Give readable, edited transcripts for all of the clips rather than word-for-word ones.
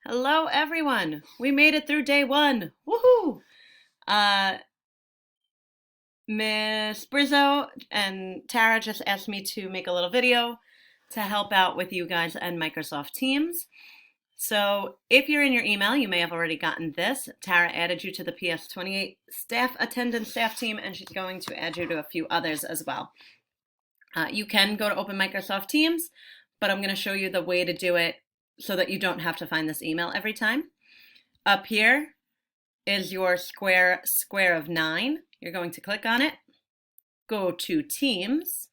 Hello, everyone. We made it through day one. Woohoo! Uh, Miss Brizzo and Tara just asked me to make a little video to help out with you guys and Microsoft Teams. So if you're in your email, you may have already gotten this. Tara added you to the PS28 staff attendance staff team, and she's going to add you to a few others as well. You can go to Open Microsoft Teams, but I'm going to show you the way to do it so that you don't have to find this email every time. Up here is your square of 9. You're going to click on it, go to Teams.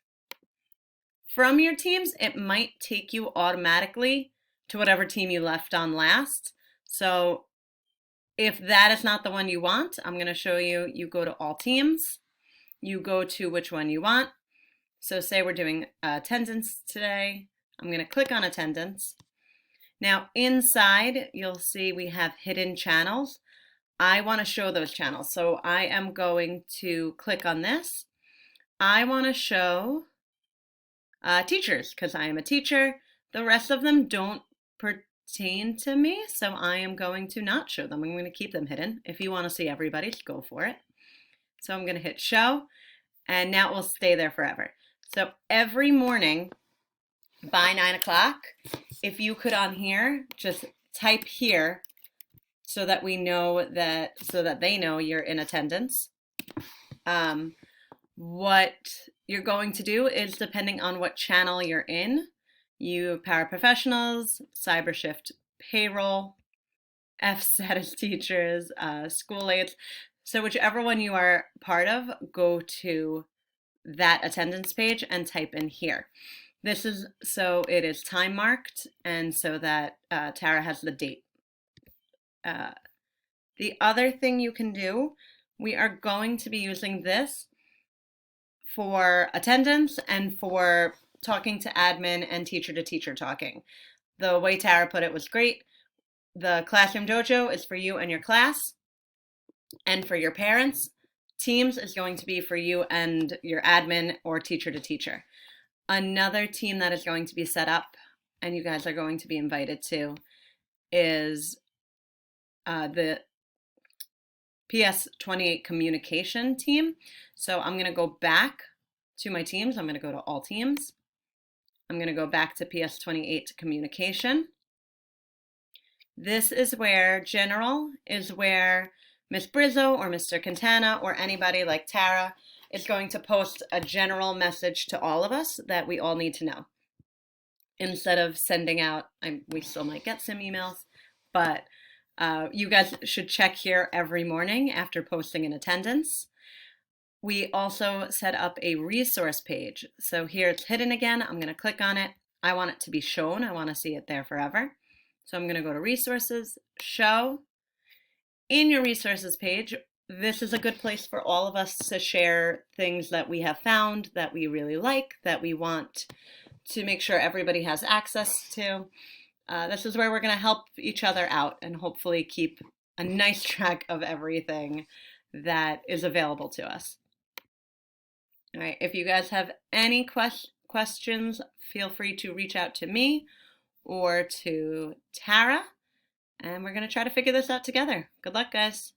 From your Teams, it might take you automatically to whatever team you left on last. So if that is not the one you want, I'm going to show you, you go to All Teams, you go to which one you want. So say we're doing attendance today. I'm going to click on attendance. Now inside, you'll see we have hidden channels. I want to show those channels. So I am going to click on this. I want to show teachers because I am a teacher. The rest of them don't pertain to me, so I am going to not show them. I'm going to keep them hidden. If you want to see everybody's, go for it. So I'm going to hit show, and now it will stay there forever. So every morning by 9 o'clock, if you could on here, just type here so that we know that, so that they know you're in attendance. What you're going to do is, depending on what channel you're in, you paraprofessionals, CyberShift payroll, FSAT is teachers, school aides. So whichever one you are part of, go to that attendance page and type in here. This is so it is time marked and so that Tara has the date. The other thing you can do, we are going to be using this for attendance and for talking to admin and teacher to teacher talking. The way Tara put it was great. The Classroom Dojo is for you and your class and for your parents. Teams is going to be for you and your admin or teacher to teacher. Another team that is going to be set up and you guys are going to be invited to is the PS28 communication team. So I'm going to go back to my teams. I'm going to go to all teams. I'm going to go back to PS28 communication. This is where general is where Miss Brizzo or Mr. Quintana or anybody like Tara is going to post a general message to all of us that we all need to know. Instead of sending out, we still might get some emails, but you guys should check here every morning after posting in attendance. We also set up a resource page. So here it's hidden again. I'm going to click on it. I want it to be shown. I want to see it there forever. So I'm going to go to resources, show. In your resources page, this is a good place for all of us to share things that we have found that we really like, that we want to make sure everybody has access to. This is where we're going to help each other out and hopefully keep a nice track of everything that is available to us. All right, if you guys have any questions, feel free to reach out to me or to Tara, and we're going to try to figure this out together. Good luck, guys.